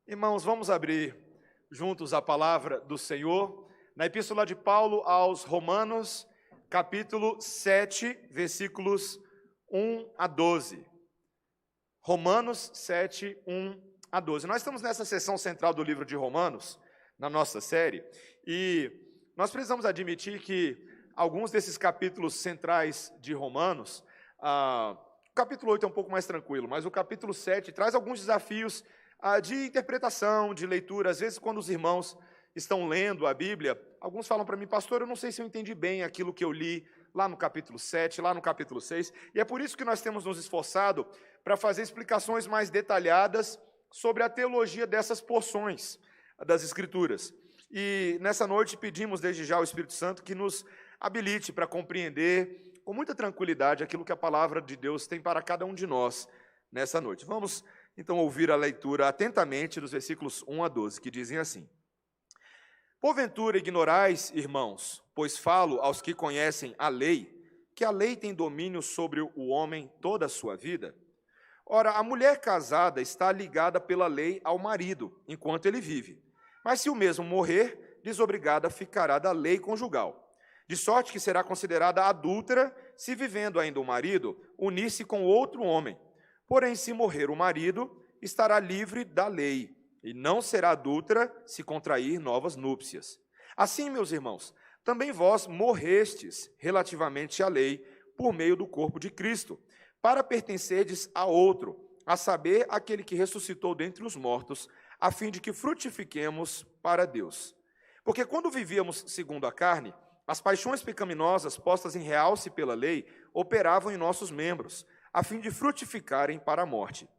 Irmãos, vamos abrir juntos a palavra do Senhor na Epístola de Paulo aos Romanos, capítulo 7, versículos 1 a 12. Romanos 7, 1 a 12. Nós estamos nessa seção central do livro de Romanos, na nossa série, e nós precisamos admitir que alguns desses capítulos centrais de Romanos, o capítulo 8 é um pouco mais tranquilo, mas o capítulo 7 traz alguns desafios de interpretação, de leitura. Às vezes, quando os irmãos estão lendo a Bíblia, alguns falam para mim: pastor, eu não sei se eu entendi bem aquilo que eu li lá no capítulo 7, lá no capítulo 6, e é por isso que nós temos nos esforçado para fazer explicações mais detalhadas sobre a teologia dessas porções das Escrituras. E nessa noite pedimos desde já ao Espírito Santo que nos habilite para compreender com muita tranquilidade aquilo que a palavra de Deus tem para cada um de nós nessa noite. Vamos então ouvir a leitura atentamente dos versículos 1 a 12, que dizem assim: Porventura ignorais, irmãos, pois falo aos que conhecem a lei, que a lei tem domínio sobre o homem toda a sua vida? Ora, a mulher casada está ligada pela lei ao marido, enquanto ele vive. Mas se o mesmo morrer, desobrigada ficará da lei conjugal, de sorte que será considerada adúltera se, vivendo ainda o marido, unir-se com outro homem. Porém, se morrer o marido, estará livre da lei, e não será adúltera se contrair novas núpcias. Assim, meus irmãos, também vós morrestes relativamente à lei, por meio do corpo de Cristo, para pertencerdes a outro, a saber, aquele que ressuscitou dentre os mortos, a fim de que frutifiquemos para Deus. Porque quando vivíamos segundo a carne, as paixões pecaminosas postas em realce pela lei operavam em nossos membros, a fim de frutificarem para a morte.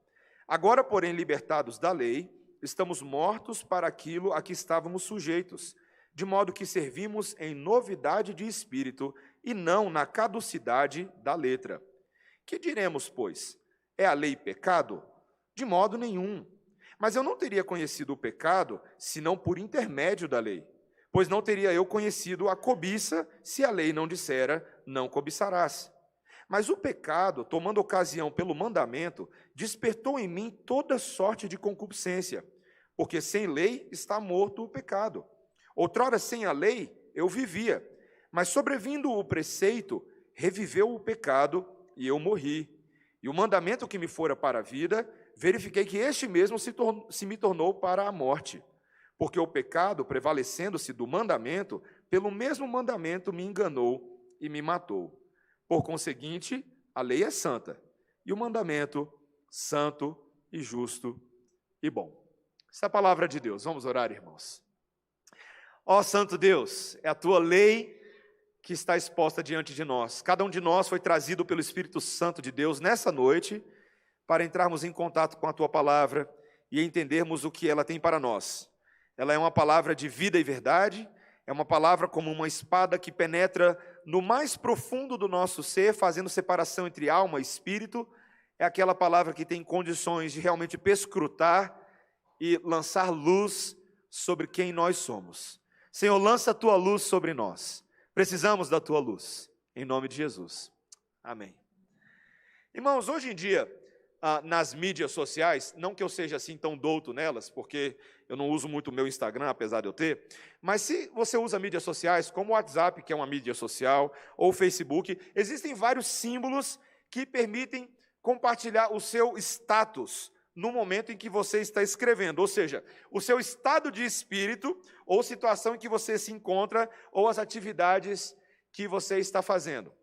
Agora, porém, libertados da lei, estamos mortos para aquilo a que estávamos sujeitos, de modo que servimos em novidade de espírito e não na caducidade da letra. Que diremos, pois? É a lei pecado? De modo nenhum. Mas eu não teria conhecido o pecado, senão por intermédio da lei. Pois não teria eu conhecido a cobiça, se a lei não dissera, não cobiçarás. Mas o pecado, tomando ocasião pelo mandamento, despertou em mim toda sorte de concupiscência, porque sem lei está morto o pecado. Outrora, sem a lei, eu vivia, mas sobrevindo o preceito, reviveu o pecado e eu morri. E o mandamento que me fora para a vida, verifiquei que este mesmo se me tornou para a morte. Porque o pecado, prevalecendo-se do mandamento, pelo mesmo mandamento me enganou e me matou. Por conseguinte, a lei é santa, e o mandamento santo e justo e bom. Essa é a palavra de Deus. Vamos orar, irmãos. Ó Santo Deus, é a tua lei que está exposta diante de nós. Cada um de nós foi trazido pelo Espírito Santo de Deus nessa noite para entrarmos em contato com a tua palavra e entendermos o que ela tem para nós. Ela é uma palavra de vida e verdade, é uma palavra como uma espada que penetra no mais profundo do nosso ser, fazendo separação entre alma e espírito. É aquela palavra que tem condições de realmente perscrutar e lançar luz sobre quem nós somos. Senhor, lança a tua luz sobre nós. Precisamos da tua luz, em nome de Jesus. Amém. Irmãos, hoje em dia, nas mídias sociais, não que eu seja assim tão douto nelas, porque eu não uso muito o meu Instagram, apesar de eu ter, mas se você usa mídias sociais, como o WhatsApp, que é uma mídia social, ou o Facebook, existem vários símbolos que permitem compartilhar o seu status no momento em que você está escrevendo, ou seja, o seu estado de espírito, ou situação em que você se encontra, ou as atividades que você está fazendo.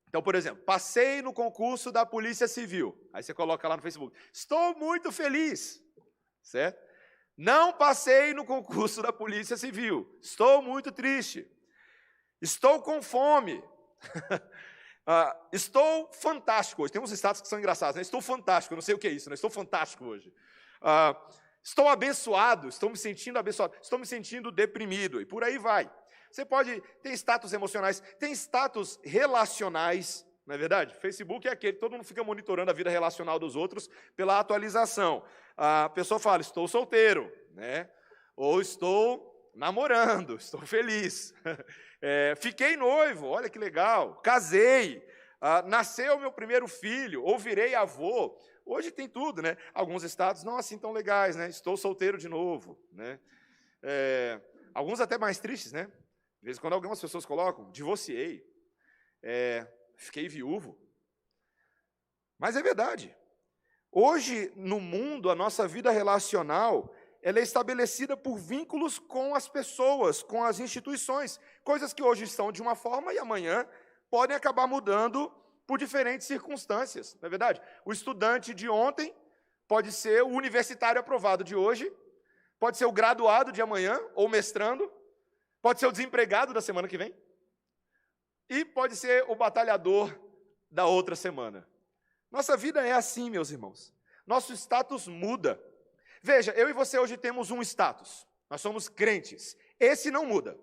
Então, por exemplo, passei no concurso da Polícia Civil. Aí você coloca lá no Facebook: estou muito feliz, certo? Não passei no concurso da Polícia Civil. Estou muito triste. Estou com fome. Estou fantástico hoje. Tem uns status que são engraçados, né? Estou fantástico, eu não sei o que é isso, né? Estou fantástico hoje. Estou abençoado, estou me sentindo abençoado. Estou me sentindo deprimido, e por aí vai. Você pode ter status emocionais, tem status relacionais, não é verdade? Facebook é aquele, todo mundo fica monitorando a vida relacional dos outros pela atualização. A pessoa fala: estou solteiro, né? Ou estou namorando, estou feliz. Fiquei noivo, olha que legal. Casei, nasceu meu primeiro filho, ou virei avô, Hoje tem tudo, né? Alguns estados não assim tão legais, né? Estou solteiro de novo, né? Alguns até mais tristes, né? De vez em quando algumas pessoas colocam, divorciei, fiquei viúvo. Mas é verdade. Hoje, no mundo, a nossa vida relacional, ela é estabelecida por vínculos com as pessoas, com as instituições. Coisas que hoje estão de uma forma e amanhã podem acabar mudando por diferentes circunstâncias, não é verdade? O estudante de ontem pode ser o universitário aprovado de hoje, pode ser o graduado de amanhã, ou mestrando, pode ser o desempregado da semana que vem, e pode ser o batalhador da outra semana. Nossa vida é assim, meus irmãos. Nosso status muda. Veja, eu e você hoje temos um status. Nós somos crentes. Esse não muda,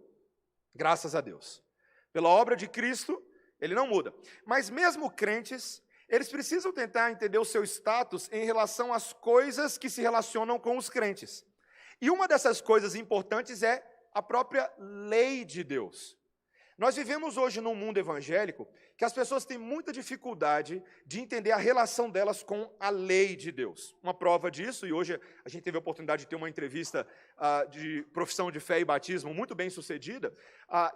graças a Deus. Pela obra de Cristo, ele não muda. Mas mesmo crentes, eles precisam tentar entender o seu status em relação às coisas que se relacionam com os crentes. E uma dessas coisas importantes é a própria lei de Deus. Nós vivemos hoje num mundo evangélico que as pessoas têm muita dificuldade de entender a relação delas com a lei de Deus. Uma prova disso, e hoje a gente teve a oportunidade de ter uma entrevista de profissão de fé e batismo muito bem sucedida,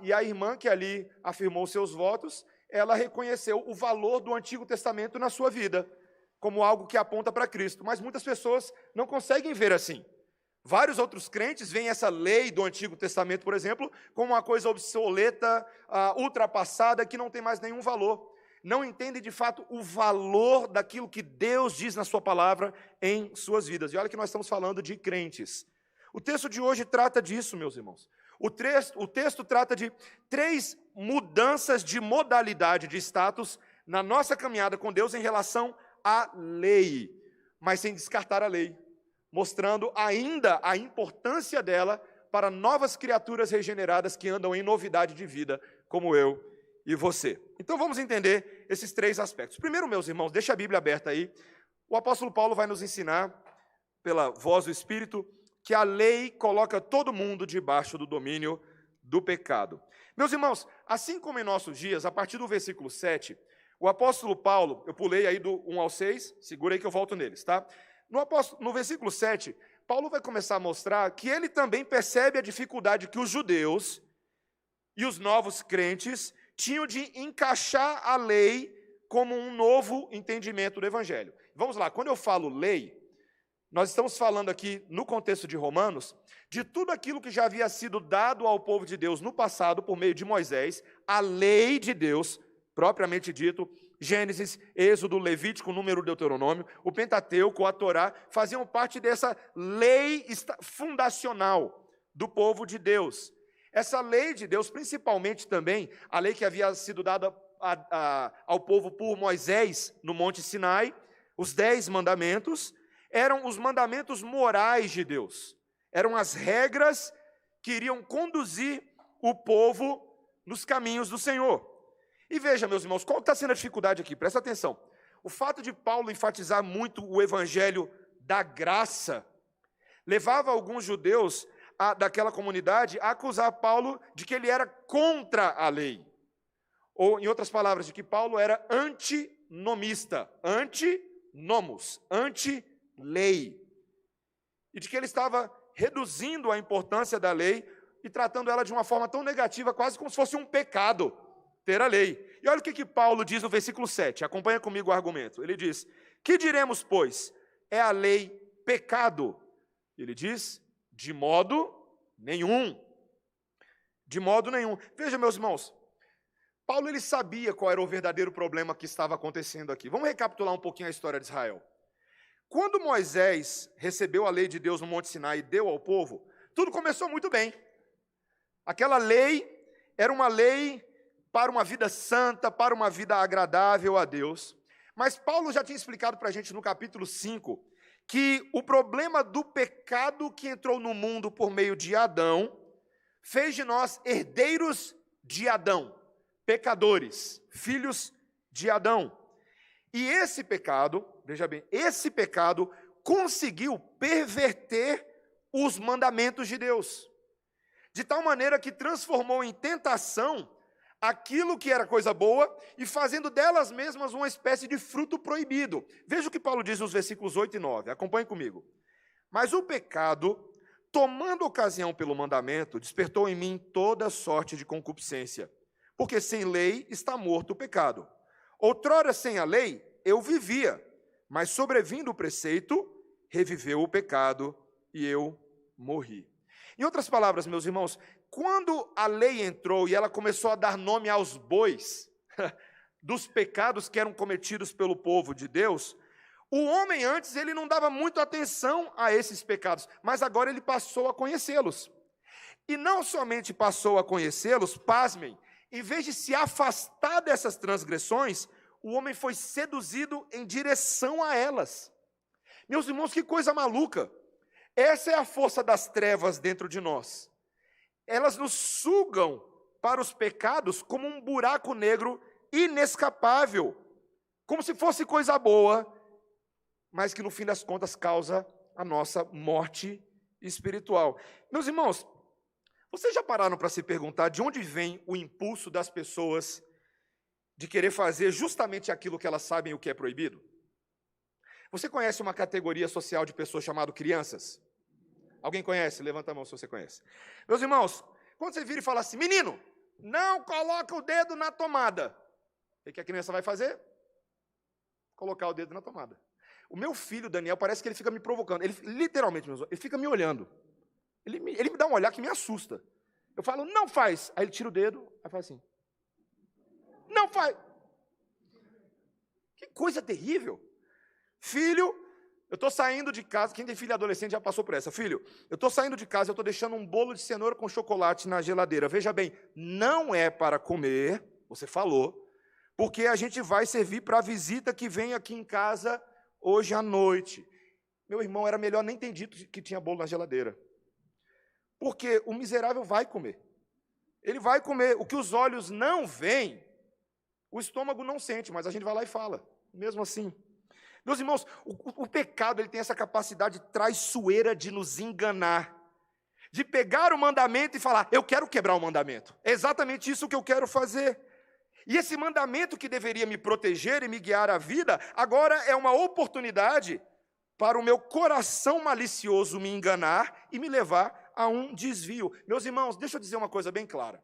e a irmã que ali afirmou seus votos, ela reconheceu o valor do Antigo Testamento na sua vida, como algo que aponta para Cristo. Mas muitas pessoas não conseguem ver assim. Vários outros crentes veem essa lei do Antigo Testamento, por exemplo, como uma coisa obsoleta, ultrapassada, que não tem mais nenhum valor. Não entendem, de fato, o valor daquilo que Deus diz na sua palavra em suas vidas. E olha que nós estamos falando de crentes. O texto de hoje trata disso, meus irmãos. O texto trata de 3 mudanças de modalidade de status na nossa caminhada com Deus em relação à lei, mas sem descartar a lei, mostrando ainda a importância dela para novas criaturas regeneradas que andam em novidade de vida, como eu e você. Então vamos entender esses 3 aspectos. Primeiro, meus irmãos, deixa a Bíblia aberta aí. O apóstolo Paulo vai nos ensinar, pela voz do Espírito, que a lei coloca todo mundo debaixo do domínio do pecado. Meus irmãos, assim como em nossos dias, a partir do versículo 7, o apóstolo Paulo, eu pulei aí do 1 ao 6, segura aí que eu volto neles, tá? No versículo 7, Paulo vai começar a mostrar que ele também percebe a dificuldade que os judeus e os novos crentes tinham de encaixar a lei como um novo entendimento do Evangelho. Vamos lá, quando eu falo lei, nós estamos falando aqui, no contexto de Romanos, de tudo aquilo que já havia sido dado ao povo de Deus no passado, por meio de Moisés, a lei de Deus, propriamente dito, Gênesis, Êxodo, Levítico, Número, Deuteronômio, o Pentateuco, a Torá, faziam parte dessa lei fundacional do povo de Deus. Essa lei de Deus, principalmente também, a lei que havia sido dada ao povo por Moisés no Monte Sinai, os 10 mandamentos, eram os mandamentos morais de Deus. Eram as regras que iriam conduzir o povo nos caminhos do Senhor. E veja, meus irmãos, qual está sendo a dificuldade aqui? Presta atenção. O fato de Paulo enfatizar muito o evangelho da graça levava alguns judeus daquela comunidade a acusar Paulo de que ele era contra a lei. Ou, em outras palavras, de que Paulo era antinomista, antinomos, anti-lei. E de que ele estava reduzindo a importância da lei e tratando ela de uma forma tão negativa, quase como se fosse um pecado ter a lei. E olha o que Paulo diz no versículo 7, acompanha comigo o argumento. Ele diz, que diremos, pois, é a lei pecado? Ele diz, de modo nenhum. De modo nenhum. Veja, meus irmãos, Paulo ele sabia qual era o verdadeiro problema que estava acontecendo aqui. Vamos recapitular um pouquinho a história de Israel. Quando Moisés recebeu a lei de Deus no Monte Sinai e deu ao povo, tudo começou muito bem. Aquela lei era uma lei para uma vida santa, para uma vida agradável a Deus. Mas Paulo já tinha explicado para a gente no capítulo 5, que o problema do pecado que entrou no mundo por meio de Adão, fez de nós herdeiros de Adão, pecadores, filhos de Adão. E esse pecado, veja bem, esse pecado conseguiu perverter os mandamentos de Deus, de tal maneira que transformou em tentação aquilo que era coisa boa e fazendo delas mesmas uma espécie de fruto proibido. Veja o que Paulo diz nos versículos 8 e 9. Acompanhe comigo. Mas o pecado, tomando ocasião pelo mandamento, despertou em mim toda sorte de concupiscência. Porque sem lei está morto o pecado. Outrora, sem a lei, eu vivia, mas sobrevindo o preceito, reviveu o pecado e eu morri. Em outras palavras, meus irmãos, quando a lei entrou e ela começou a dar nome aos bois dos pecados que eram cometidos pelo povo de Deus, o homem antes ele não dava muito atenção a esses pecados, mas agora ele passou a conhecê-los. E não somente passou a conhecê-los, pasmem, em vez de se afastar dessas transgressões, o homem foi seduzido em direção a elas. Meus irmãos, que coisa maluca! Essa é a força das trevas dentro de nós. Elas nos sugam para os pecados como um buraco negro inescapável, como se fosse coisa boa, mas que no fim das contas causa a nossa morte espiritual. Meus irmãos, vocês já pararam para se perguntar de onde vem o impulso das pessoas de querer fazer justamente aquilo que elas sabem o que é proibido? Você conhece uma categoria social de pessoas chamada crianças? Alguém conhece? Levanta a mão se você conhece. Meus irmãos, quando você vira e fala assim, menino, não coloca o dedo na tomada. O que a criança vai fazer? Colocar o dedo na tomada. O meu filho, Daniel, parece que ele fica me provocando. Ele, literalmente, ele fica me olhando. Ele me dá um olhar que me assusta. Eu falo, não faz. Aí ele tira o dedo, aí faz assim. Não faz. Que coisa terrível. Filho, eu estou saindo de casa, quem tem filho adolescente já passou por essa. Filho, eu estou saindo de casa, eu estou deixando um bolo de cenoura com chocolate na geladeira. Veja bem, não é para comer, você falou, porque a gente vai servir para a visita que vem aqui em casa hoje à noite. Meu irmão, era melhor nem ter dito que tinha bolo na geladeira. Porque o miserável vai comer. Ele vai comer. O que os olhos não veem, o estômago não sente, mas a gente vai lá e fala. Mesmo assim. Meus irmãos, o pecado ele tem essa capacidade traiçoeira de nos enganar. De pegar o mandamento e falar, eu quero quebrar o mandamento. É exatamente isso que eu quero fazer. E esse mandamento que deveria me proteger e me guiar à vida, agora é uma oportunidade para o meu coração malicioso me enganar e me levar a um desvio. Meus irmãos, deixa eu dizer uma coisa bem clara.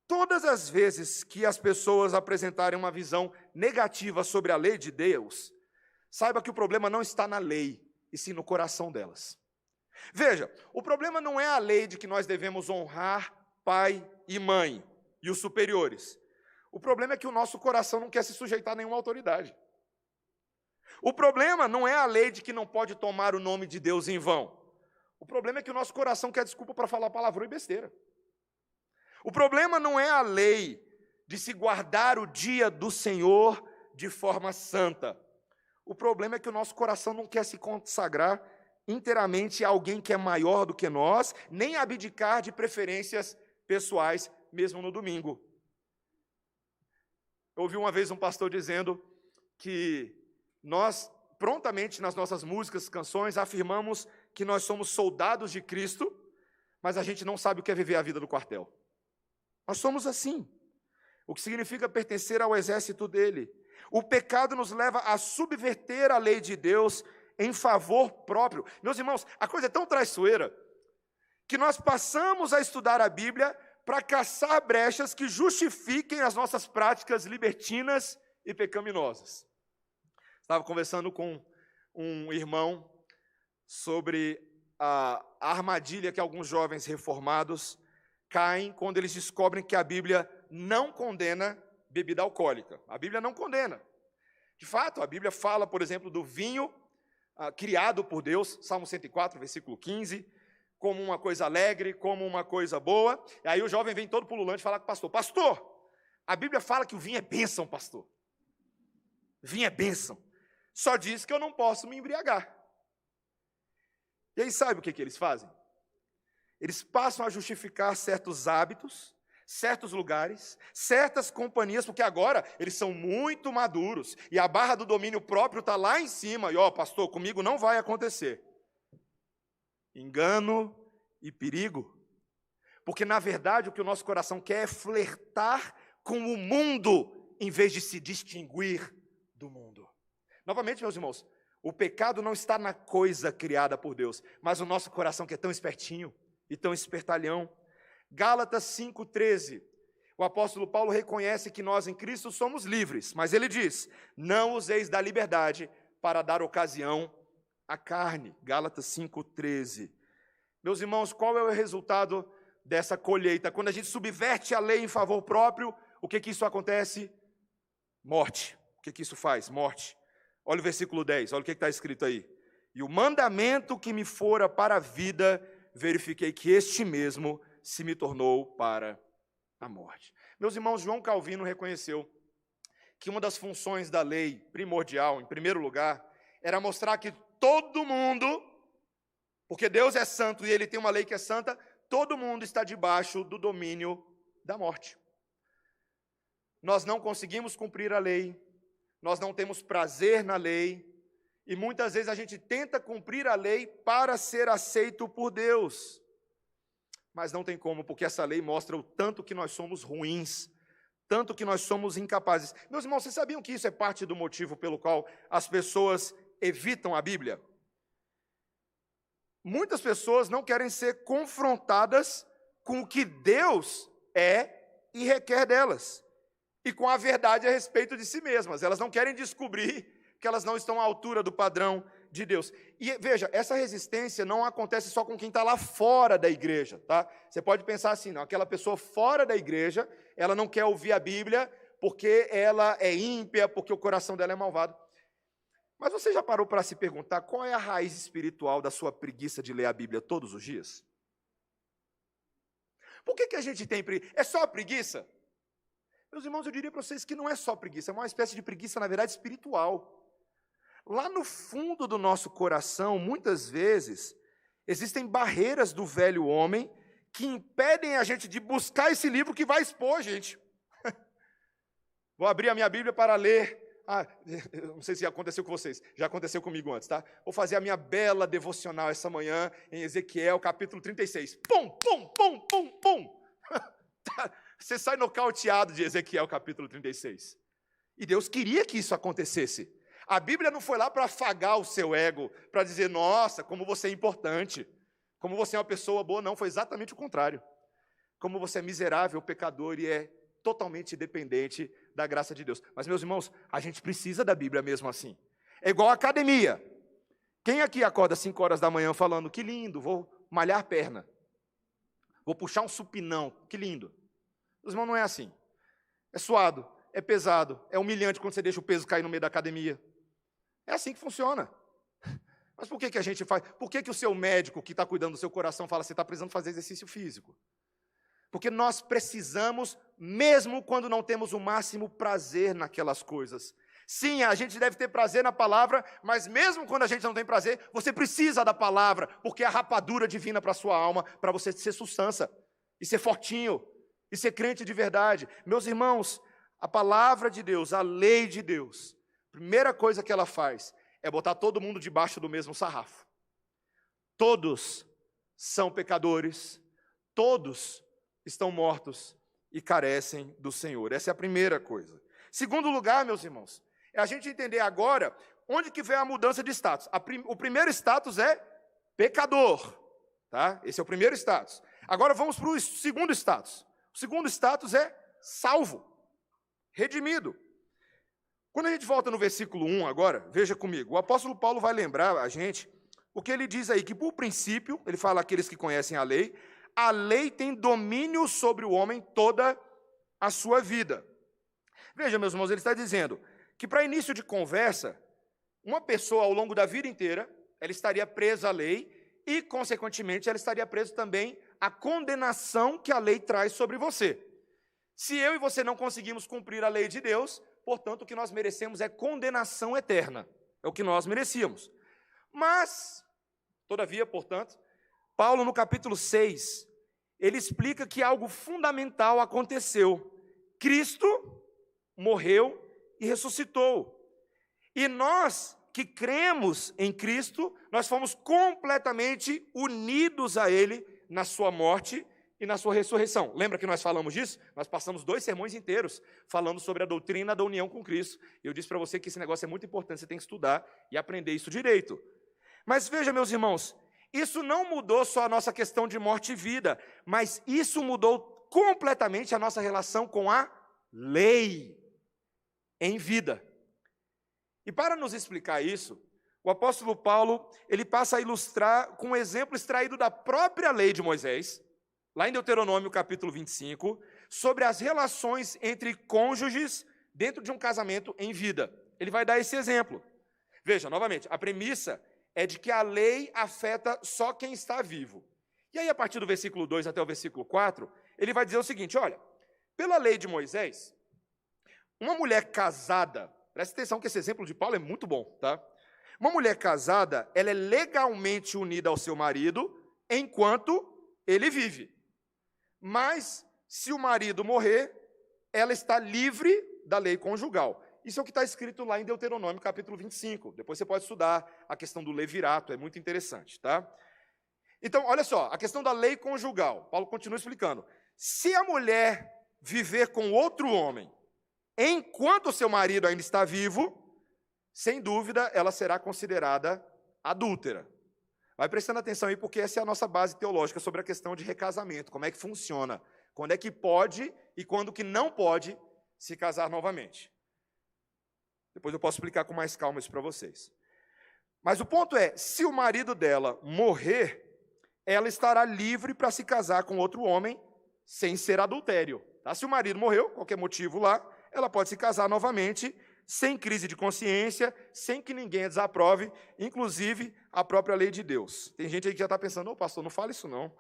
Todas as vezes que as pessoas apresentarem uma visão negativa sobre a lei de Deus, saiba que o problema não está na lei, e sim no coração delas. Veja, o problema não é a lei de que nós devemos honrar pai e mãe e os superiores. O problema é que o nosso coração não quer se sujeitar a nenhuma autoridade. O problema não é a lei de que não pode tomar o nome de Deus em vão. O problema é que o nosso coração quer desculpa para falar palavrão e besteira. O problema não é a lei de se guardar o dia do Senhor de forma santa. O problema é que o nosso coração não quer se consagrar inteiramente a alguém que é maior do que nós, nem abdicar de preferências pessoais, mesmo no domingo. Eu ouvi uma vez um pastor dizendo que nós, prontamente nas nossas músicas, canções, afirmamos que nós somos soldados de Cristo, mas a gente não sabe o que é viver a vida do quartel. Nós somos assim, o que significa pertencer ao exército dele. O pecado nos leva a subverter a lei de Deus em favor próprio. Meus irmãos, a coisa é tão traiçoeira que nós passamos a estudar a Bíblia para caçar brechas que justifiquem as nossas práticas libertinas e pecaminosas. Estava conversando com um irmão sobre a armadilha que alguns jovens reformados caem quando eles descobrem que a Bíblia não condena bebida alcoólica. A Bíblia não condena. De fato, a Bíblia fala, por exemplo, do vinho criado por Deus, Salmo 104, versículo 15, como uma coisa alegre, como uma coisa boa. E aí o jovem vem todo pululante falar com o pastor. Pastor, a Bíblia fala que o vinho é bênção, pastor. Vinho é bênção. Só diz que eu não posso me embriagar. E aí sabe o que eles fazem? Eles passam a justificar certos hábitos, certos lugares, certas companhias, porque agora eles são muito maduros, e a barra do domínio próprio está lá em cima, e pastor, comigo não vai acontecer. Engano e perigo, porque na verdade o que o nosso coração quer é flertar com o mundo, em vez de se distinguir do mundo. Novamente, meus irmãos, o pecado não está na coisa criada por Deus, mas o nosso coração que é tão espertinho e tão espertalhão. Gálatas 5,13. O apóstolo Paulo reconhece que nós em Cristo somos livres, mas ele diz: não useis da liberdade para dar ocasião à carne. Gálatas 5,13. Meus irmãos, qual é o resultado dessa colheita? Quando a gente subverte a lei em favor próprio, o que isso acontece? Morte. O que isso faz? Morte. Olha o versículo 10, olha o que está escrito aí. E o mandamento que me fora para a vida, verifiquei que este mesmo se me tornou para a morte. Meus irmãos, João Calvino reconheceu que uma das funções da lei primordial, em primeiro lugar, era mostrar que todo mundo, porque Deus é santo e Ele tem uma lei que é santa, todo mundo está debaixo do domínio da morte. Nós não conseguimos cumprir a lei, nós não temos prazer na lei, e muitas vezes a gente tenta cumprir a lei para ser aceito por Deus. Mas não tem como, porque essa lei mostra o tanto que nós somos ruins, tanto que nós somos incapazes. Meus irmãos, vocês sabiam que isso é parte do motivo pelo qual as pessoas evitam a Bíblia? Muitas pessoas não querem ser confrontadas com o que Deus é e requer delas, e com a verdade a respeito de si mesmas. Elas não querem descobrir que elas não estão à altura do padrão de Deus. E veja, essa resistência não acontece só com quem está lá fora da igreja, tá? Você pode pensar assim, não, aquela pessoa fora da igreja, ela não quer ouvir a Bíblia porque ela é ímpia, porque o coração dela é malvado. Mas você já parou para se perguntar qual é a raiz espiritual da sua preguiça de ler a Bíblia todos os dias? Por que a gente tem preguiça? É só preguiça? Meus irmãos, eu diria para vocês que não é só preguiça, é uma espécie de preguiça, na verdade, espiritual. Lá no fundo do nosso coração, muitas vezes, existem barreiras do velho homem que impedem a gente de buscar esse livro que vai expor, gente. Vou abrir a minha Bíblia para ler. Eu não sei se aconteceu com vocês, já aconteceu comigo antes, tá? Vou fazer a minha bela devocional essa manhã em Ezequiel, capítulo 36. Pum, pum, pum, pum, pum. Você sai nocauteado de Ezequiel, capítulo 36. E Deus queria que isso acontecesse. A Bíblia não foi lá para afagar o seu ego, para dizer, nossa, como você é importante, como você é uma pessoa boa. Não, foi exatamente o contrário. Como você é miserável, pecador e é totalmente dependente da graça de Deus. Mas, meus irmãos, a gente precisa da Bíblia mesmo assim. É igual a academia. Quem aqui acorda às 5 horas da manhã falando, que lindo, vou malhar perna, vou puxar um supinão, que lindo. Meus irmãos, não é assim. É suado, é pesado, é humilhante quando você deixa o peso cair no meio da academia. É assim que funciona. Mas por que a gente faz? Por que o seu médico que está cuidando do seu coração fala, você está precisando fazer exercício físico? Porque nós precisamos, mesmo quando não temos o máximo prazer naquelas coisas. Sim, a gente deve ter prazer na palavra, mas mesmo quando a gente não tem prazer, você precisa da palavra, porque é a rapadura divina para a sua alma, para você ser sustança, e ser fortinho, e ser crente de verdade. Meus irmãos, a palavra de Deus, a lei de Deus, a primeira coisa que ela faz é botar todo mundo debaixo do mesmo sarrafo. Todos são pecadores, todos estão mortos e carecem do Senhor. Essa é a primeira coisa. Segundo lugar, meus irmãos, é a gente entender agora onde que vem a mudança de status. O primeiro status é pecador, tá? Esse é o primeiro status. Agora vamos para o segundo status. O segundo status é salvo, redimido. Quando a gente volta no versículo 1 agora, veja comigo, o apóstolo Paulo vai lembrar a gente o que ele diz aí, que por princípio, ele fala àqueles que conhecem a lei tem domínio sobre o homem toda a sua vida. Veja, meus irmãos, ele está dizendo que para início de conversa, uma pessoa ao longo da vida inteira, ela estaria presa à lei e, consequentemente, ela estaria presa também à condenação que a lei traz sobre você. Se eu e você não conseguimos cumprir a lei de Deus, portanto, o que nós merecemos é condenação eterna. É o que nós merecíamos. Mas, todavia, portanto, Paulo, no capítulo 6, ele explica que algo fundamental aconteceu. Cristo morreu e ressuscitou. E nós que cremos em Cristo, nós fomos completamente unidos a Ele na sua morte e na sua ressurreição. Lembra que nós falamos disso? Nós passamos 2 sermões inteiros falando sobre a doutrina da união com Cristo. Eu disse para você que esse negócio é muito importante, você tem que estudar e aprender isso direito. Mas veja, meus irmãos, isso não mudou só a nossa questão de morte e vida, mas isso mudou completamente a nossa relação com a lei em vida. E para nos explicar isso, o apóstolo Paulo, ele passa a ilustrar com um exemplo extraído da própria lei de Moisés, lá em Deuteronômio capítulo 25, sobre as relações entre cônjuges dentro de um casamento em vida. Ele vai dar esse exemplo. Veja, novamente, a premissa é de que a lei afeta só quem está vivo. E aí, a partir do versículo 2 até o versículo 4, ele vai dizer o seguinte, olha, pela lei de Moisés, uma mulher casada, presta atenção que esse exemplo de Paulo é muito bom, tá? Uma mulher casada, ela é legalmente unida ao seu marido enquanto ele vive. Mas, se o marido morrer, ela está livre da lei conjugal. Isso é o que está escrito lá em Deuteronômio, capítulo 25. Depois você pode estudar a questão do levirato, é muito interessante, tá? Então, olha só, a questão da lei conjugal. Paulo continua explicando. Se a mulher viver com outro homem, enquanto o seu marido ainda está vivo, sem dúvida, ela será considerada adúltera. Vai prestando atenção aí, porque essa é a nossa base teológica sobre a questão de recasamento, como é que funciona, quando é que pode e quando que não pode se casar novamente. Depois eu posso explicar com mais calma isso para vocês. Mas o ponto é, se o marido dela morrer, ela estará livre para se casar com outro homem sem ser adultério. Tá? Se o marido morreu, qualquer motivo lá, ela pode se casar novamente, sem crise de consciência, sem que ninguém a desaprove, inclusive a própria lei de Deus. Tem gente aí que já está pensando, pastor, não fala isso não.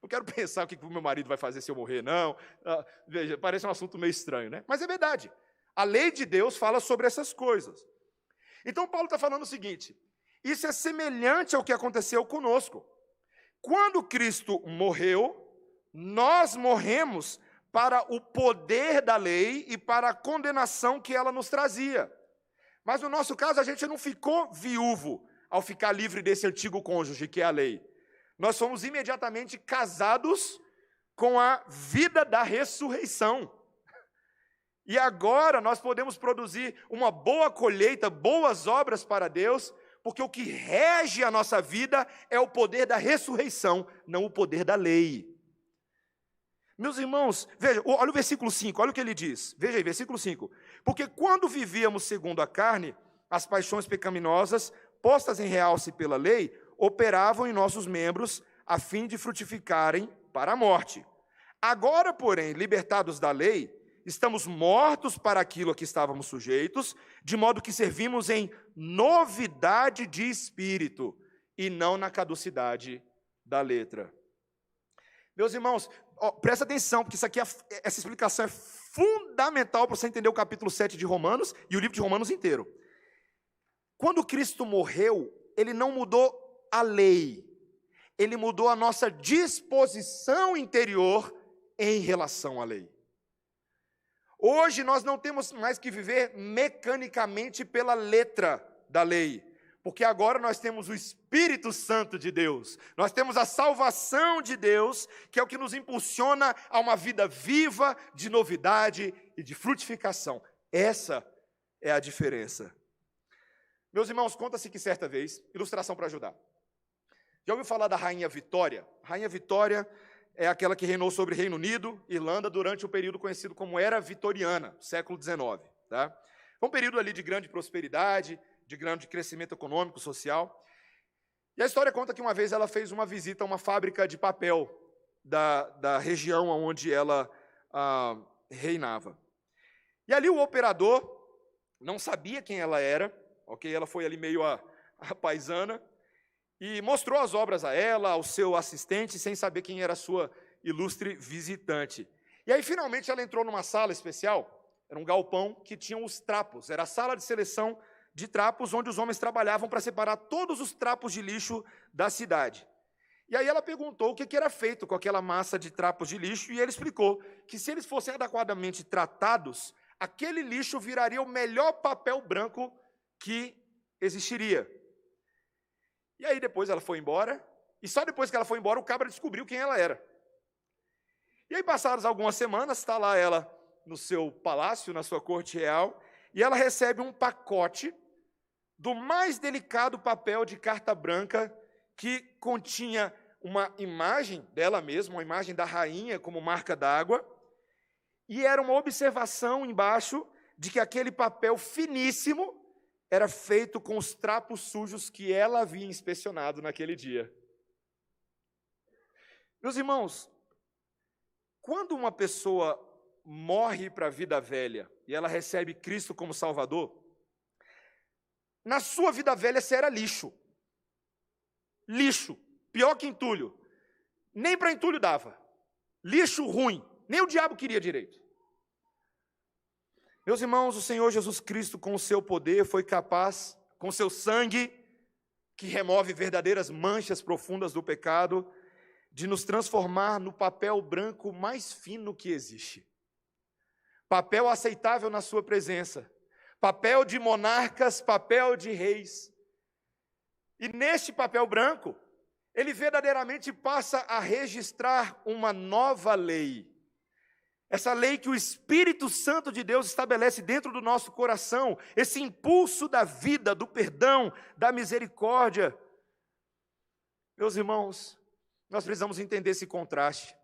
Não quero pensar o que o meu marido vai fazer se eu morrer, não. Veja, parece um assunto meio estranho, né? Mas é verdade. A lei de Deus fala sobre essas coisas. Então, Paulo está falando o seguinte, isso é semelhante ao que aconteceu conosco. Quando Cristo morreu, nós morremos para o poder da lei e para a condenação que ela nos trazia. Mas no nosso caso, a gente não ficou viúvo ao ficar livre desse antigo cônjuge, que é a lei. Nós fomos imediatamente casados com a vida da ressurreição. E agora nós podemos produzir uma boa colheita, boas obras para Deus, porque o que rege a nossa vida é o poder da ressurreição, não o poder da lei. Meus irmãos, veja, olha o versículo 5, olha o que ele diz. Veja aí, versículo 5. Porque quando vivíamos segundo a carne, as paixões pecaminosas, postas em realce pela lei, operavam em nossos membros, a fim de frutificarem para a morte. Agora, porém, libertados da lei, estamos mortos para aquilo a que estávamos sujeitos, de modo que servimos em novidade de espírito, e não na caducidade da letra. Meus irmãos, presta atenção, porque isso aqui essa explicação é fundamental para você entender o capítulo 7 de Romanos e o livro de Romanos inteiro. Quando Cristo morreu, ele não mudou a lei, ele mudou a nossa disposição interior em relação à lei. Hoje nós não temos mais que viver mecanicamente pela letra da lei, porque agora nós temos o Espírito Santo de Deus, nós temos a salvação de Deus, que é o que nos impulsiona a uma vida viva, de novidade e de frutificação. Essa é a diferença. Meus irmãos, conta-se que certa vez, ilustração para ajudar. Já ouviu falar da Rainha Vitória? Rainha Vitória é aquela que reinou sobre Reino Unido, Irlanda, durante o período conhecido como Era Vitoriana, século XIX. Tá? Foi um período ali de grande prosperidade, de grande crescimento econômico, social. E a história conta que uma vez ela fez uma visita a uma fábrica de papel da região onde ela reinava. E ali o operador não sabia quem ela era, ok? Ela foi ali meio a paisana, e mostrou as obras a ela, ao seu assistente, sem saber quem era a sua ilustre visitante. E aí, finalmente, ela entrou numa sala especial, era um galpão que tinha os trapos, era a sala de seleção de trapos, onde os homens trabalhavam para separar todos os trapos de lixo da cidade. E aí ela perguntou o que era feito com aquela massa de trapos de lixo, e ele explicou que se eles fossem adequadamente tratados, aquele lixo viraria o melhor papel branco que existiria. E aí depois ela foi embora, E só depois que ela foi embora, o cabra descobriu quem ela era. E aí, passadas algumas semanas, está lá ela no seu palácio, na sua corte real, e ela recebe um pacote do mais delicado papel de carta branca que continha uma imagem dela mesma, uma imagem da rainha como marca d'água, e era uma observação embaixo de que aquele papel finíssimo era feito com os trapos sujos que ela havia inspecionado naquele dia. Meus irmãos, quando uma pessoa morre para a vida velha e ela recebe Cristo como Salvador, na sua vida velha você era lixo. Lixo, pior que entulho. Nem para entulho dava. Lixo ruim, nem o diabo queria direito. Meus irmãos, o Senhor Jesus Cristo, com o seu poder, foi capaz, com seu sangue, que remove verdadeiras manchas profundas do pecado, de nos transformar no papel branco mais fino que existe. Papel aceitável na sua presença. Papel de monarcas, papel de reis. E neste papel branco, ele verdadeiramente passa a registrar uma nova lei. Essa lei que o Espírito Santo de Deus estabelece dentro do nosso coração, esse impulso da vida, do perdão, da misericórdia. Meus irmãos, nós precisamos entender esse contraste.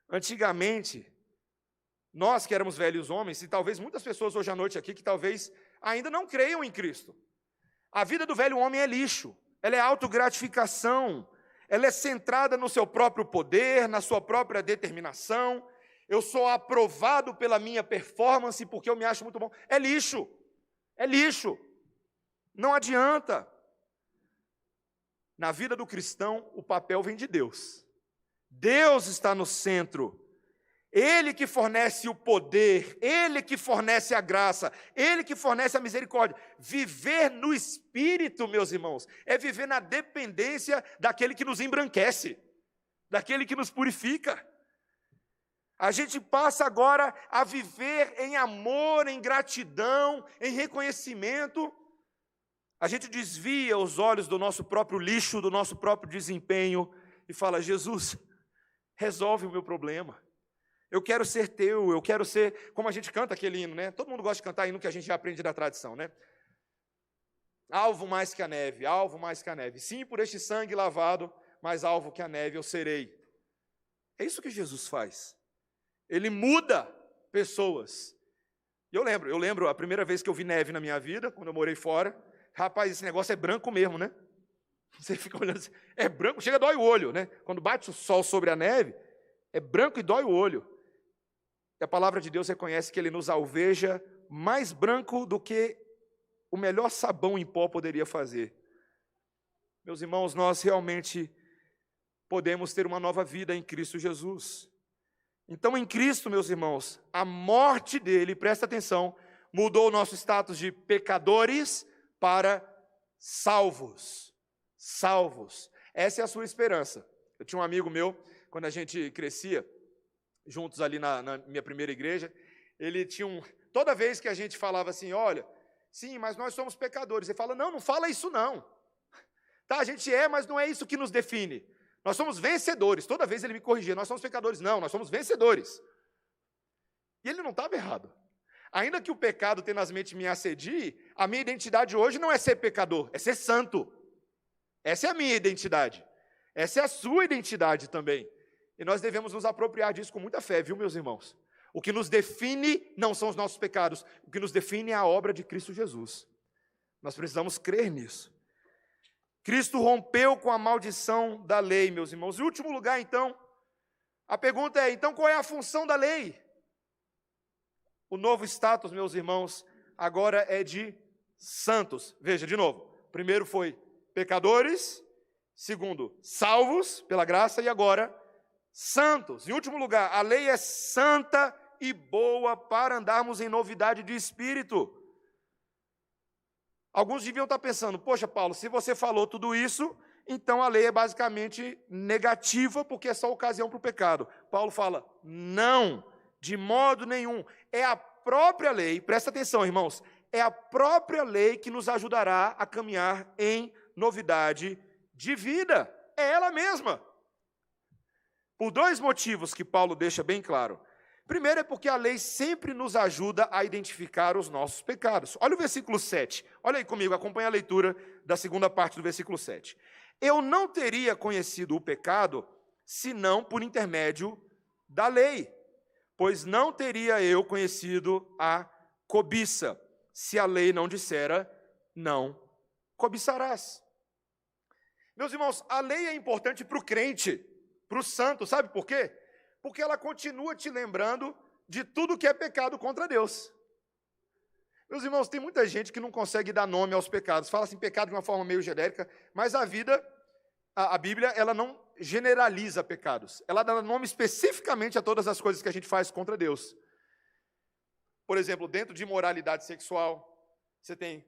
Antigamente, nós que éramos velhos homens, e talvez muitas pessoas hoje à noite aqui que talvez ainda não creiam em Cristo. A vida do velho homem é lixo, ela é autogratificação, ela é centrada no seu próprio poder, na sua própria determinação. Eu sou aprovado pela minha performance porque eu me acho muito bom. É lixo, não adianta. Na vida do cristão, o papel vem de Deus. Deus está no centro. Ele que fornece o poder, Ele que fornece a graça, Ele que fornece a misericórdia. Viver no Espírito, meus irmãos, é viver na dependência daquele que nos embranquece, daquele que nos purifica. A gente passa agora a viver em amor, em gratidão, em reconhecimento. A gente desvia os olhos do nosso próprio lixo, do nosso próprio desempenho e fala: Jesus, resolve o meu problema. Eu quero ser teu, eu quero ser, como a gente canta aquele hino, né? Todo mundo gosta de cantar hino que a gente já aprende da tradição, né? Alvo mais que a neve, alvo mais que a neve. Sim, por este sangue lavado, mais alvo que a neve eu serei. É isso que Jesus faz. Ele muda pessoas. E eu lembro a primeira vez que eu vi neve na minha vida, quando eu morei fora. Rapaz, esse negócio é branco mesmo, né? Você fica olhando assim, é branco, chega a dói o olho, né? Quando bate o sol sobre a neve, é branco e dói o olho. E a palavra de Deus reconhece que Ele nos alveja mais branco do que o melhor sabão em pó poderia fazer. Meus irmãos, nós realmente podemos ter uma nova vida em Cristo Jesus. Então, em Cristo, meus irmãos, a morte dele, presta atenção, mudou o nosso status de pecadores para salvos. Salvos. Essa é a sua esperança. Eu tinha um amigo meu, quando a gente crescia, juntos ali na minha primeira igreja, ele tinha toda vez que a gente falava assim, olha, sim, mas nós somos pecadores. Ele fala, não fala isso não. Tá, a gente é, mas não é isso que nos define. Nós somos vencedores. Toda vez ele me corrigia, nós somos pecadores. Não, nós somos vencedores. E ele não estava errado. Ainda que o pecado tenazmente me assedie, a minha identidade hoje não é ser pecador, é ser santo. Essa é a minha identidade. Essa é a sua identidade também. E nós devemos nos apropriar disso com muita fé, viu, meus irmãos? O que nos define não são os nossos pecados, o que nos define é a obra de Cristo Jesus. Nós precisamos crer nisso. Cristo rompeu com a maldição da lei, meus irmãos. Em último lugar, então, a pergunta é, então qual é a função da lei? O novo status, meus irmãos, agora é de santos. Veja, de novo, primeiro foi pecadores, segundo, salvos pela graça, e agora, santos. Em último lugar, a lei é santa e boa para andarmos em novidade de espírito. Alguns deviam estar pensando, poxa, Paulo, se você falou tudo isso, então a lei é basicamente negativa, porque é só ocasião para o pecado. Paulo fala, não, de modo nenhum. É a própria lei, presta atenção, irmãos, é a própria lei que nos ajudará a caminhar em novidade de vida. é ela mesma. Por dois motivos que Paulo deixa bem claro. Primeiro é porque a lei sempre nos ajuda a identificar os nossos pecados. Olha o versículo 7. Olha aí comigo, acompanha a leitura da segunda parte do versículo 7. Eu não teria conhecido o pecado, senão por intermédio da lei, pois não teria eu conhecido a cobiça, se a lei não dissera, não cobiçarás. Meus irmãos, a lei é importante para o crente, para o santo, sabe por quê? Porque ela continua te lembrando de tudo que é pecado contra Deus. Meus irmãos, tem muita gente que não consegue dar nome aos pecados, fala assim, pecado de uma forma meio genérica, mas a Bíblia, ela não generaliza pecados, ela dá nome especificamente a todas as coisas que a gente faz contra Deus. Por exemplo, dentro de imoralidade sexual, você tem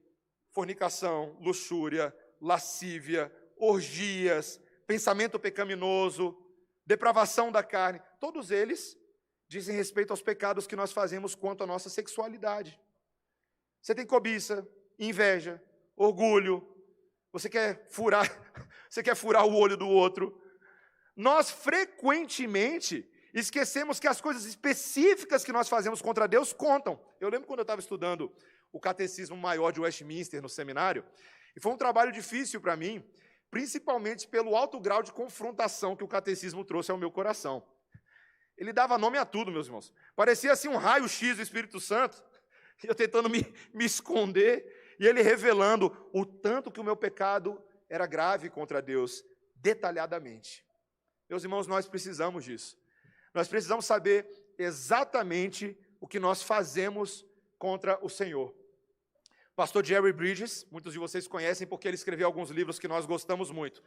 fornicação, luxúria, lascívia, orgias, pensamento pecaminoso, depravação da carne, todos eles dizem respeito aos pecados que nós fazemos quanto à nossa sexualidade. Você tem cobiça, inveja, orgulho, você quer furar o olho do outro. Nós frequentemente esquecemos que as coisas específicas que nós fazemos contra Deus contam. Eu lembro quando eu estava estudando o Catecismo Maior de Westminster no seminário, e foi um trabalho difícil para mim, principalmente pelo alto grau de confrontação que o catecismo trouxe ao meu coração. Ele dava nome a tudo, meus irmãos. Parecia assim um raio-x do Espírito Santo, e eu tentando me esconder, e ele revelando o tanto que o meu pecado era grave contra Deus, detalhadamente. Meus irmãos, nós precisamos disso. Nós precisamos saber exatamente o que nós fazemos contra o Senhor. Pastor Jerry Bridges, muitos de vocês conhecem porque ele escreveu alguns livros que nós gostamos muito.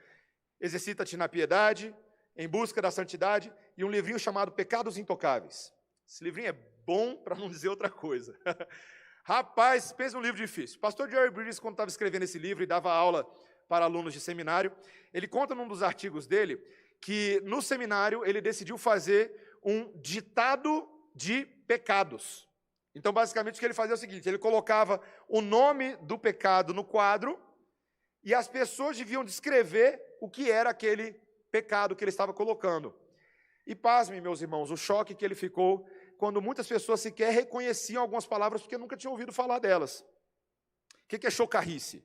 Exercita-te na piedade, Em Busca da Santidade, e um livrinho chamado Pecados Intocáveis. Esse livrinho é bom para não dizer outra coisa. Rapaz, pensa num livro difícil. Pastor Jerry Bridges, quando estava escrevendo esse livro e dava aula para alunos de seminário, ele conta num dos artigos dele que no seminário ele decidiu fazer um ditado de pecados. Então, basicamente, o que ele fazia é o seguinte, ele colocava o nome do pecado no quadro e as pessoas deviam descrever o que era aquele pecado que ele estava colocando. E pasmem, meus irmãos, o choque que ele ficou quando muitas pessoas sequer reconheciam algumas palavras porque nunca tinham ouvido falar delas. O que é chocarrice?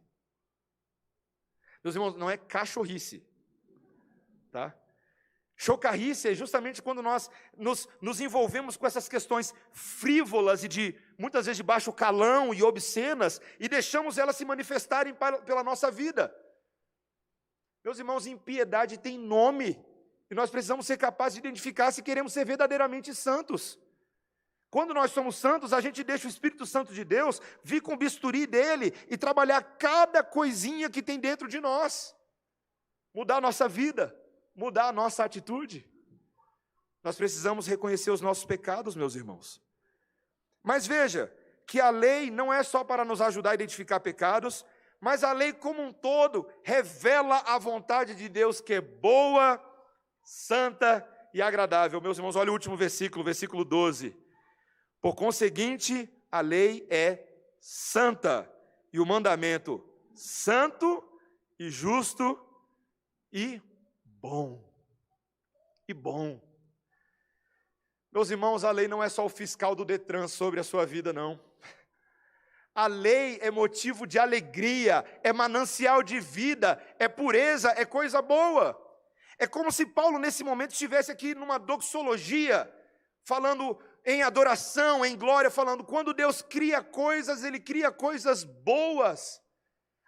Meus irmãos, não é cachorrice, tá? Chocarrice é justamente quando nós nos envolvemos com essas questões frívolas e muitas vezes de baixo calão e obscenas e deixamos elas se manifestarem pela nossa vida. Meus irmãos, impiedade tem nome e nós precisamos ser capazes de identificar se queremos ser verdadeiramente santos. Quando nós somos santos, a gente deixa o Espírito Santo de Deus vir com o bisturi dele e trabalhar cada coisinha que tem dentro de nós, mudar a nossa vida, mudar a nossa atitude. Nós precisamos reconhecer os nossos pecados, meus irmãos. Mas veja, que a lei não é só para nos ajudar a identificar pecados, mas a lei como um todo revela a vontade de Deus que é boa, santa e agradável. Meus irmãos, olha o último versículo, versículo 12. Por conseguinte, a lei é santa, e o mandamento santo e justo e bom. E bom. Meus irmãos, a lei não é só o fiscal do Detran sobre a sua vida, não. A lei é motivo de alegria, é manancial de vida, é pureza, é coisa boa. É como se Paulo, nesse momento, estivesse aqui numa doxologia, falando em adoração, em glória, falando, quando Deus cria coisas, Ele cria coisas boas.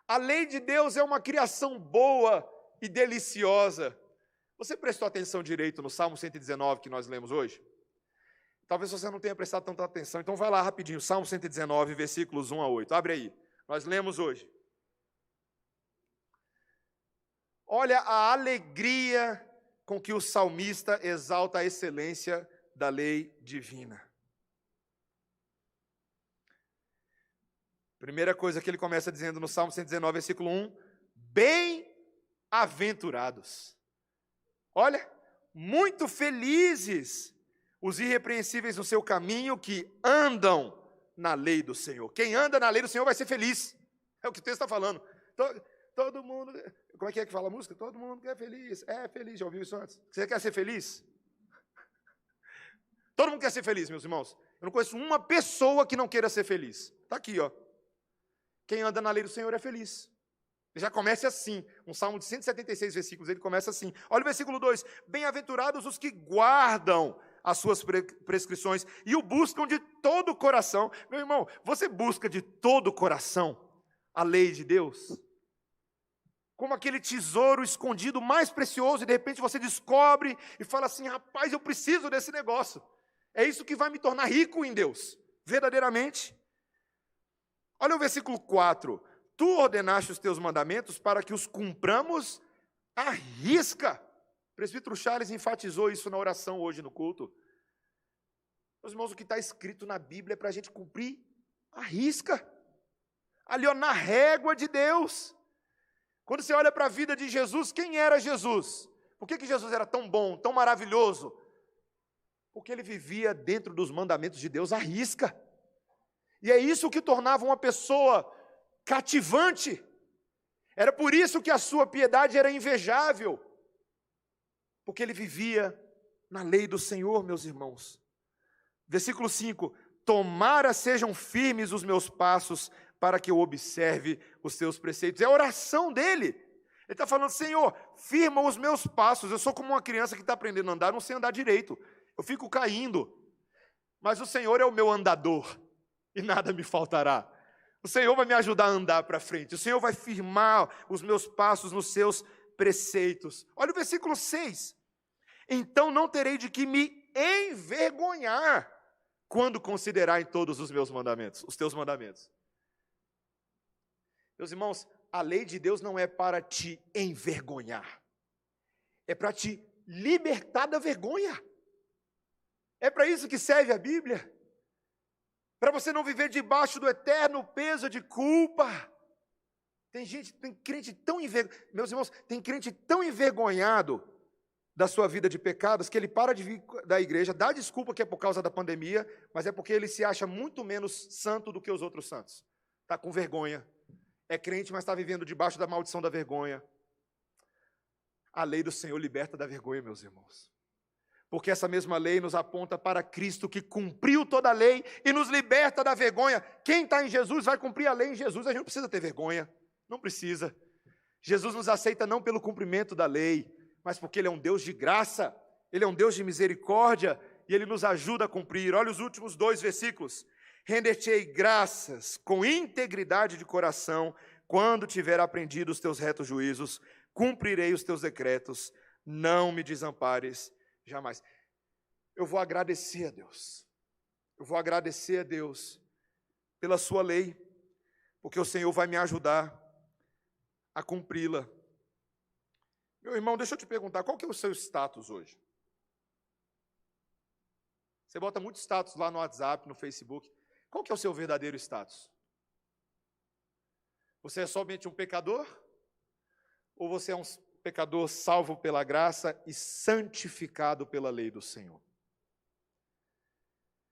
A lei de Deus é uma criação boa e deliciosa. Você prestou atenção direito no Salmo 119 que nós lemos hoje? Talvez você não tenha prestado tanta atenção, então vai lá rapidinho, Salmo 119, versículos 1 a 8. Abre aí, nós lemos hoje. Olha a alegria com que o salmista exalta a excelência da lei divina. Primeira coisa que ele começa dizendo no Salmo 119, versículo 1, bem-aventurados. Olha, muito felizes os irrepreensíveis no seu caminho que andam na lei do Senhor. Quem anda na lei do Senhor vai ser feliz. É o que o texto está falando. Então todo mundo... Como é que fala a música? Todo mundo quer feliz. É feliz, já ouviu isso antes? Você quer ser feliz? Todo mundo quer ser feliz, meus irmãos. Eu não conheço uma pessoa que não queira ser feliz. Está aqui, ó. Quem anda na lei do Senhor é feliz. Já começa assim, um salmo de 176 versículos, ele começa assim. Olha o versículo 2. Bem-aventurados os que guardam as suas prescrições e o buscam de todo o coração. Meu irmão, você busca de todo o coração a lei de Deus? Como aquele tesouro escondido mais precioso, e de repente você descobre e fala assim, rapaz, eu preciso desse negócio. É isso que vai me tornar rico em Deus, verdadeiramente. Olha o versículo 4. Tu ordenaste os teus mandamentos para que os cumpramos à risca. O presbítero Charles enfatizou isso na oração hoje no culto. Meus irmãos, o que está escrito na Bíblia é para a gente cumprir à risca. Ali, ó, na régua de Deus. Quando você olha para a vida de Jesus, quem era Jesus? Por que Jesus era tão bom, tão maravilhoso? Porque ele vivia dentro dos mandamentos de Deus à risca. E é isso que tornava uma pessoa cativante. Era por isso que a sua piedade era invejável. Porque ele vivia na lei do Senhor, meus irmãos. Versículo 5. Tomara sejam firmes os meus passos, para que eu observe os teus preceitos. É a oração dele. Ele está falando, Senhor, firma os meus passos. Eu sou como uma criança que está aprendendo a andar, não sei andar direito. Eu fico caindo. Mas o Senhor é o meu andador, e nada me faltará. O Senhor vai me ajudar a andar para frente. O Senhor vai firmar os meus passos nos seus preceitos. Olha o versículo 6. Então não terei de que me envergonhar quando considerar em todos os meus mandamentos, os teus mandamentos. Meus irmãos, a lei de Deus não é para te envergonhar. É para te libertar da vergonha. É para isso que serve a Bíblia. Para você não viver debaixo do eterno peso de culpa. Tem crente tão envergonhado, meus irmãos, tem crente tão envergonhado da sua vida de pecados, que ele para de vir da igreja, dá desculpa que é por causa da pandemia, mas é porque ele se acha muito menos santo do que os outros santos. Está com vergonha. É crente, mas está vivendo debaixo da maldição da vergonha. A lei do Senhor liberta da vergonha, meus irmãos. Porque essa mesma lei nos aponta para Cristo, que cumpriu toda a lei e nos liberta da vergonha. Quem está em Jesus vai cumprir a lei em Jesus. A gente não precisa ter vergonha. Não precisa. Jesus nos aceita não pelo cumprimento da lei, mas porque Ele é um Deus de graça. Ele é um Deus de misericórdia e Ele nos ajuda a cumprir. Olha os últimos 2 versículos. Render-te-ei graças com integridade de coração, quando tiver aprendido os teus retos juízos, cumprirei os teus decretos, não me desampares jamais. Eu vou agradecer a Deus. Eu vou agradecer a Deus pela sua lei, porque o Senhor vai me ajudar a cumpri-la. Meu irmão, deixa eu te perguntar, qual que é o seu status hoje? Você bota muito status lá no WhatsApp, no Facebook. Qual que é o seu verdadeiro status? Você é somente um pecador? Ou você é um pecador salvo pela graça e santificado pela lei do Senhor?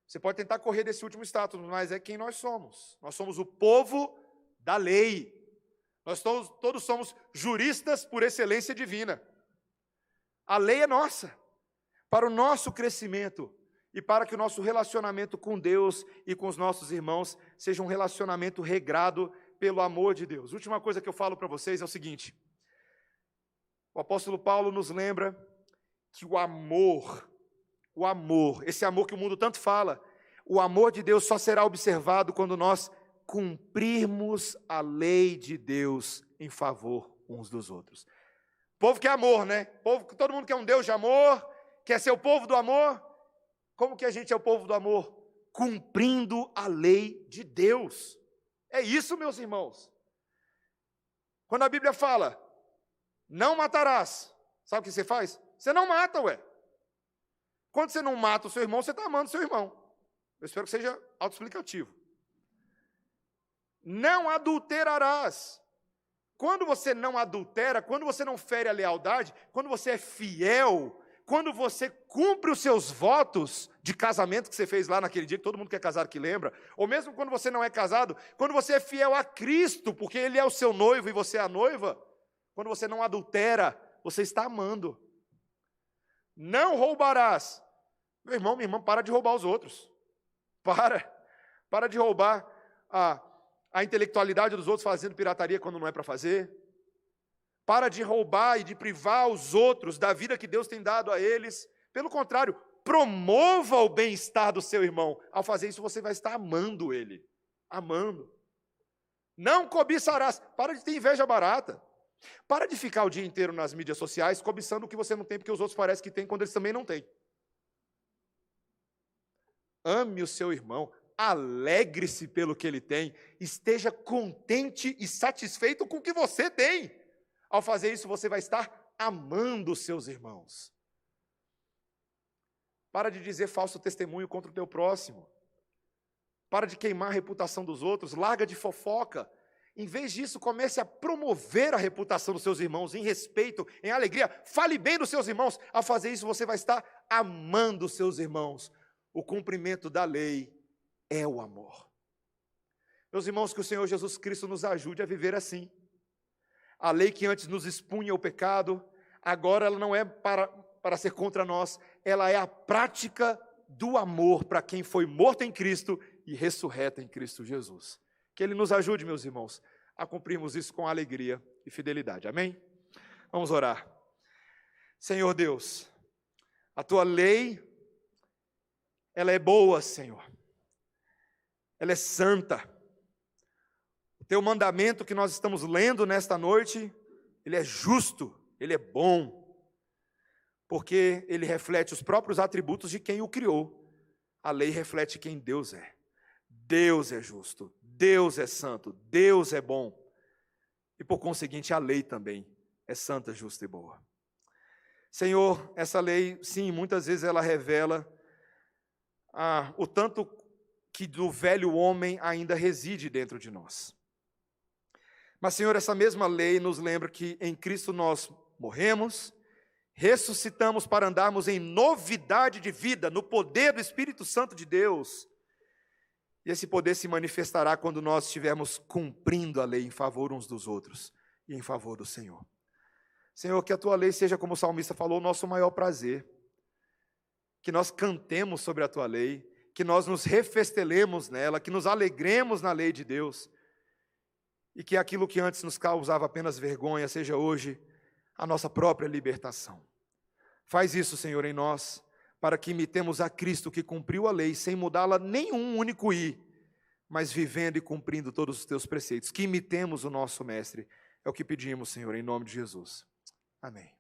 Você pode tentar correr desse último status, mas é quem nós somos. Nós somos o povo da lei. Nós todos somos juristas por excelência divina. A lei é nossa, para o nosso crescimento e para que o nosso relacionamento com Deus e com os nossos irmãos seja um relacionamento regrado pelo amor de Deus. Última coisa que eu falo para vocês é o seguinte: o apóstolo Paulo nos lembra que o amor, esse amor que o mundo tanto fala, o amor de Deus só será observado quando nós cumprirmos a lei de Deus em favor uns dos outros. Povo que é amor, né? Todo mundo quer um Deus de amor, quer ser o povo do amor. Como que a gente é o povo do amor? Cumprindo a lei de Deus. É isso, meus irmãos. Quando a Bíblia fala, não matarás, sabe o que você faz? Você não mata, ué. Quando você não mata o seu irmão, você está amando o seu irmão. Eu espero que seja autoexplicativo. Não adulterarás. Quando você não adultera, quando você não fere a lealdade, quando você é fiel, quando você cumpre os seus votos de casamento que você fez lá naquele dia, que todo mundo que é casado que lembra, ou mesmo quando você não é casado, quando você é fiel a Cristo, porque Ele é o seu noivo e você é a noiva, quando você não adultera, você está amando. Não roubarás. Meu irmão, minha irmã, para de roubar os outros. Para de roubar a intelectualidade dos outros fazendo pirataria quando não é para fazer. Para de roubar e de privar os outros da vida que Deus tem dado a eles. Pelo contrário, promova o bem-estar do seu irmão. Ao fazer isso, você vai estar amando ele. Amando. Não cobiçarás. Para de ter inveja barata. Para de ficar o dia inteiro nas mídias sociais cobiçando o que você não tem, porque os outros parecem que têm, quando eles também não têm. Ame o seu irmão. Alegre-se pelo que ele tem. Esteja contente e satisfeito com o que você tem. Ao fazer isso, você vai estar amando os seus irmãos. Para de dizer falso testemunho contra o teu próximo. Para de queimar a reputação dos outros. Larga de fofoca. Em vez disso, comece a promover a reputação dos seus irmãos em respeito, em alegria. Fale bem dos seus irmãos. Ao fazer isso, você vai estar amando os seus irmãos. O cumprimento da lei é o amor. Meus irmãos, que o Senhor Jesus Cristo nos ajude a viver assim. A lei que antes nos expunha o pecado, agora ela não é para ser contra nós, ela é a prática do amor para quem foi morto em Cristo e ressurreto em Cristo Jesus. Que Ele nos ajude, meus irmãos, a cumprirmos isso com alegria e fidelidade. Amém? Vamos orar. Senhor Deus, a Tua lei, ela é boa, Senhor. Ela é santa. Teu mandamento que nós estamos lendo nesta noite, ele é justo, ele é bom, porque ele reflete os próprios atributos de quem o criou. A lei reflete quem Deus é. Deus é justo, Deus é santo, Deus é bom. E por conseguinte, a lei também é santa, justa e boa. Senhor, essa lei, sim, muitas vezes ela revela o tanto que do velho homem ainda reside dentro de nós. Mas, Senhor, essa mesma lei nos lembra que em Cristo nós morremos, ressuscitamos para andarmos em novidade de vida, no poder do Espírito Santo de Deus. E esse poder se manifestará quando nós estivermos cumprindo a lei em favor uns dos outros e em favor do Senhor. Senhor, que a Tua lei seja, como o salmista falou, o nosso maior prazer. Que nós cantemos sobre a Tua lei, que nós nos refestelemos nela, que nos alegremos na lei de Deus. E que aquilo que antes nos causava apenas vergonha seja hoje a nossa própria libertação. Faz isso, Senhor, em nós, para que imitemos a Cristo que cumpriu a lei sem mudá-la nenhum único i, mas vivendo e cumprindo todos os teus preceitos. Que imitemos o nosso Mestre. É o que pedimos, Senhor, em nome de Jesus. Amém.